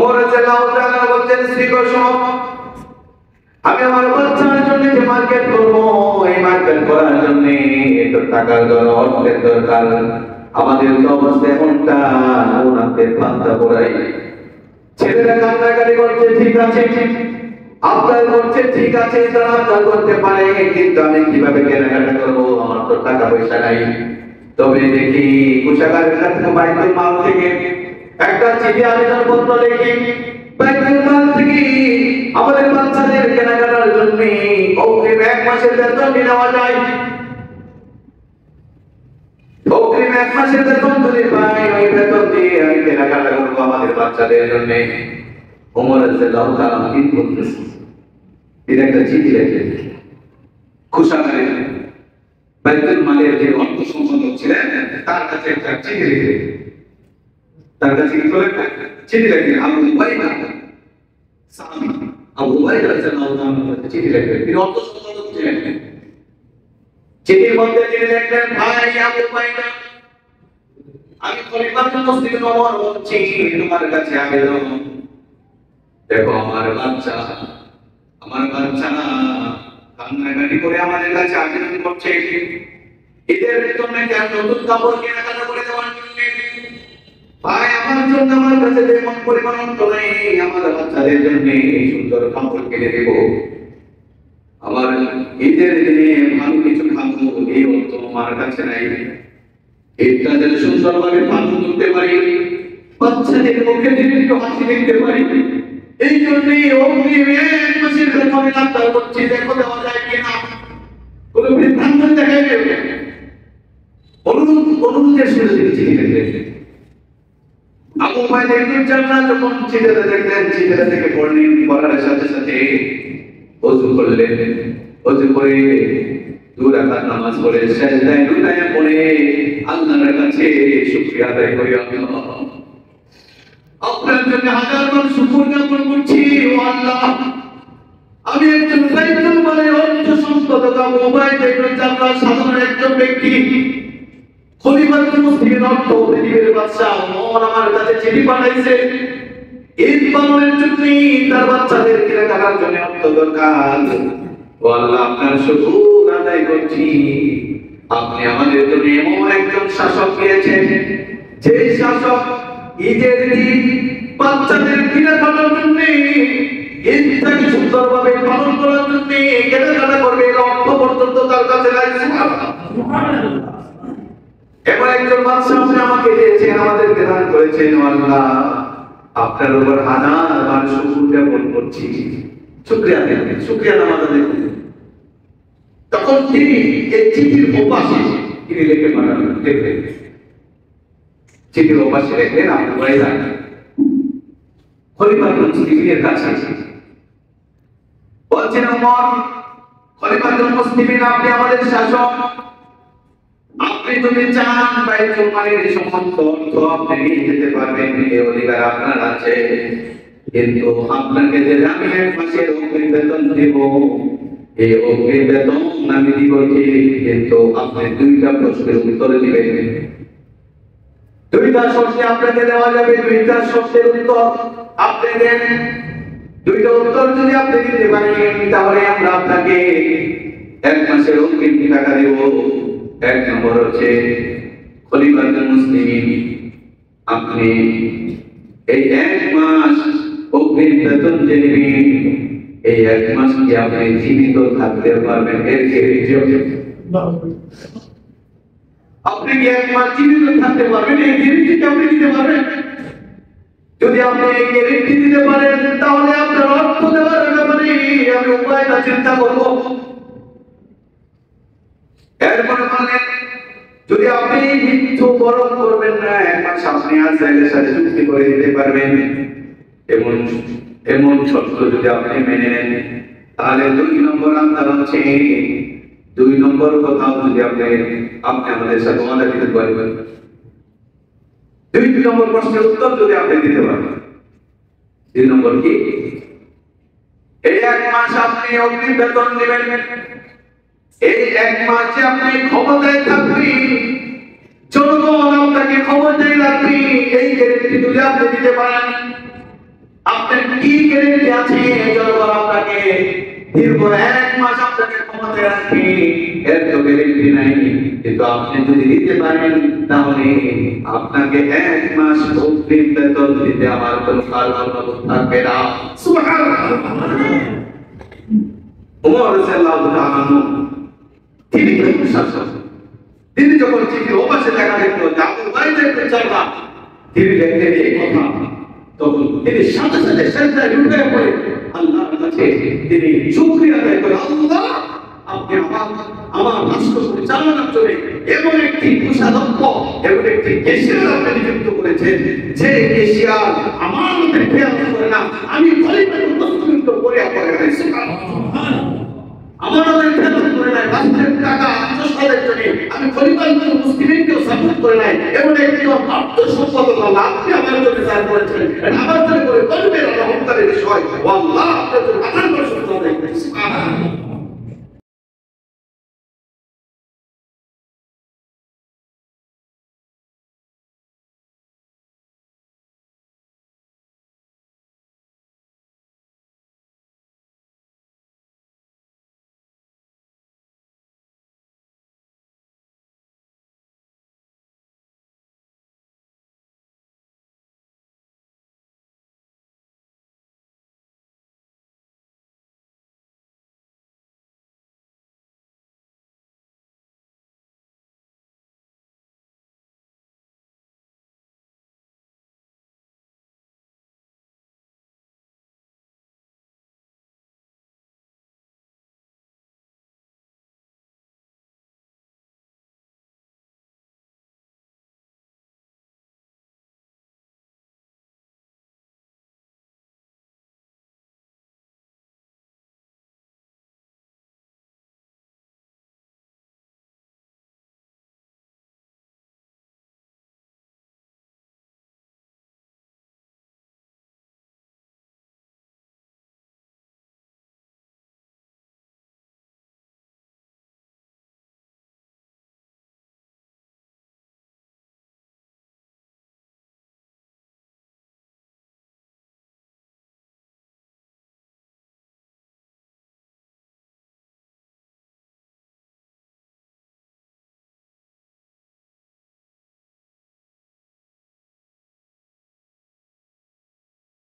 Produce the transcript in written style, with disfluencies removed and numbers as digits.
ওমর রাদিয়াল্লাহু তাআলা বলছেন, স্ত্রীকে শোনো, আমি আমার বাচ্চার জন্য যে মার্কেট করব, এই মার্কেট করার জন্য একটু টাকার দরকার, অর্থের দরকার। আমাদের তো অবস্থা এমনটা, ওনাদের পান্তা পড়াই। ছেলেরা কান্নাকাটি করছে, ঠিক আছে, আবদার করছে, ঠিক আছে, তারা আবদার করতে পারে, কিন্তু আমি কিভাবে কেনাকাটা করবো? আমার তো টাকা পয়সা নাই। তবে দেখি কোষাগারের কাছে বাইতুল মাল থেকে একটা চিঠি আবেদনপত্র লিখি, বাইতুল মাল থেকে আমাদের বাচ্চাদের কেনাকাটার জন্য অগ্রিম 1 মাসের বেতন নেওয়া যায়। অগ্রিম 1 মাসের বেতন যদি পাই, ওই বেতন দিয়ে আমি কেনাকাটা করবো আমাদের বাচ্চাদের জন্য। ওমর রাদিয়াল্লাহু তাআলা কি বলতেছেন? এর একটা চিঠি লিখে কোষাগারে বাইতুল মালের যে অর্থ সম্পাদক ছিলেন, তার কাছে একটা চিঠি লিখে, তার কাছে কি করে চিঠি লিখে আবু উবাইদা সাহাবী, আবু উবাইদা রাদিয়াল্লাহু তাআলা চিঠি লিখে, তিনি অর্থ সম্পাদক ছিলেন। চিঠির মধ্যে তিনি লিখলেন, ভাই আবু উবাইদা, আমি খলিফাতুল মুসলিমিন ওমর বলছি, তোমার কাছে আবেদন। দেখো আমার বাচ্চা কান্নাকাটি করে আমাদের কাছে আবেদন করছে, ঈদের জন্য নতুন কাপড় কেনাকাটা করে দেওয়ার জন্য। ভাই আমার জন্য আমার কাছে যেমন পরিমাণ অর্থ নেই, আমার বাচ্চাদের জন্য সুন্দর কাপড় কিনে দেব। আমার ঈদের দিনে ভালো কিছু খাবো, এই অর্থ আমার কাছে নাই। ঈদটা যেন সুন্দরভাবে পালন করতে পারি, বাচ্চাদের মুখে একটু হাসি দেখতে পারি, এই জন্যই অগ্রিম 1 মাসের বেতন আবদার করছি, দেখো দেওয়া যায় কিনা। কোনো বিভ্রান্ত দেখা যাবে, অনুরোধের সুযোগ চিঠি লিখলেন। আবু উবাইদা ইবনে জাররাহ যখন চিঠিটা দেখলেন, চিঠিটা থেকে পড়লেন, পড়ার সাথে সাথে ওযু করলেন, ওযু করে 2 রাকাত নামাজ পড়ে সিজদায় লুটায়ে পড়ে আল্লাহর কাছে শুকরিয়া আদায় করি, আল্লাহ আপনার জন্য হাজারবার শুকর জ্ঞাপন করছি। ও আল্লাহ, আমি একজন বাইতুল মালের অর্থ সম্পাদক আবু উবাইদা ইবনে জাররাহ, সাধারণ একজন ব্যক্তি, খলিফাতুল মুসলিমিন অর্থ পৃথিবীর বাদশা ওমর আমার কাছে চিঠি পাঠাইছে, ঈদ পালনের জন্য তার বাচ্চাদের কেনাকাটার জন্য অর্থ দরকার। ও আল্লাহ, আপনার শুকর আদায় করছি, আপনি আমাদের জন্য এমন একজন শাসক দিয়েছেন, যে শাসক ঈদের দিন বাচ্চাদের কেনাকাটার জন্য, ঈদটাকে সুন্দরভাবে পালন করার জন্য কেনাকাটা করবে, এর অর্থ পর্যন্ত তার কাছে নাই। সুবহানাল্লাহ। এমন একজন বাদশা আপনি আমাকে দিয়েছেন, আমাদেরকে দান করেছেন। আল্লাহ, আপনার উপর হাজারবার শুকর জ্ঞাপন করছি, শুকরিয়া দেন, শুকরিয়া নামাজ আদায় করুন। তখন তিনি এই চিঠির ওপাশে তিনি লিখে পাঠালেন, দেখলেন চিঠির ওপাশে লিখলেন, আবু উবাইদা খলিফাতুল মুসলিমিনের কাছে বলছেন, ওমর খলিফাতুল মুসলিমিন, আপনি আমাদের শাসক, আপনি যদি চান বাইতুল মালের সমস্ত অর্থ আপনি নিয়ে যেতে পারবেন, এই অধিকার আপনার আছে। কিন্তু আপনাকে যে আমি 1 মাসের অগ্রিম বেতন দেব, এই অগ্রিম বেতন আমি দিব ঠিক, কিন্তু আপনি 2টা প্রশ্নের উত্তর দিবেন। 2টা শর্তে আপনাকে দেওয়া যাবে, 2টা শর্তের উত্তর আপনি দেন। 2টা উত্তর যদি আপনি দিতে পারেন, তাহলে আমরা আপনাকে 1 মাসের অগ্রিম টাকা দেব। 1 নম্বর হচ্ছে, খলিফাতুল মুসলিমিন, আপনি এই 1 মাস অগ্রিম বেতন যে নেবেন, এই 1 মাস কি আপনি জীবিত থাকতে পারবেন? এর গ্যারান্টি আপনি কি 1 মাস জীবিত থাকতে পারবেন? এই গ্যারান্টি কি আপনি দিতে পারবেন? যদি আপনি এই গ্যারান্টি দিতে পারেন, তাহলে আপনার অর্থ দেওয়ার ব্যাপারে আমি উপায়টা চিন্তা করব। এরপরে বললেন, যদি আপনি মৃত্যু বরণ করবেন না, 1 মাস আপনি আজরাইলের সাথে চুক্তি করে দিতে পারবেন, এমন শর্ত যদি আপনি মেনে নেন, তাহলে 2 নম্বর আপনার হচ্ছে, 2 নম্বর কথাও যদি আপনি আমাদের সাথে ওয়াদা দিতে পারবেন, 2 নম্বর প্রশ্নের উত্তর যদি আপনি দিতে পারবেন। 2 নম্বর কি? এই 1 মাস আপনি অগ্রিম বেতন দিবেন, এই 1 মাসে আপনি ক্ষমতায় থাকবেন, জনগণ আপনাকে ক্ষমতায় রাখবে, এই গ্যারান্টি যদি আপনি দিতে পারেন, আপনার কি গ্যারান্টি আছে জনগণ আপনাকে দীর্ঘ 1 মাস আপনাকে ক্ষমতায় রাখবে? এর তো গ্যারান্টি নাই। কিন্তু আপনি যদি দিতে পারেন তাহলে আপনাকে 1 মাস অগ্রিম বেতন দিতে আমার কোনো কারণ থাকবে না। সুবহানাল্লাহ। ওমর রাদিয়াল্লাহু তাআলা তিনি কিন্তু শাসক। তিনি যখন চিঠির ওপাশে দেখা দেখলো যে আবু উবাইদা ইবনে জাররাহ তিনি দেখলেন এই কথা, তখন তিনি সাথে সাথে সেজদায় লুটিয়ে পড়ে আল্লাহর কাছে তিনি শুকরিয়া আদায় করে, আল্লাহ আপনি আমার রাষ্ট্র পরিচালনার জন্য এমন একটি কুশাদক্ষ, এমন একটি কেশিয়ার আপনি নিযুক্ত করেছেন যে কেশিয়ার আমার মধ্যে খেয়াল করে না, আমি খলিফার উপস্থিত করে আপনাকে আমার আমাদের খেয়াল করে নাই, রাষ্ট্রের টাকা আত্মসাতের জন্য আমি খলিফার মুসলিমকেও সাপোর্ট করে নাই, এমন একটি আত্মসম্পদ আল্লাহ আপনি আমার জন্য দান করেছেন, আমার জন্য করে কলবের হত্যার বিষয়, আল্লাহ আপনার জন্য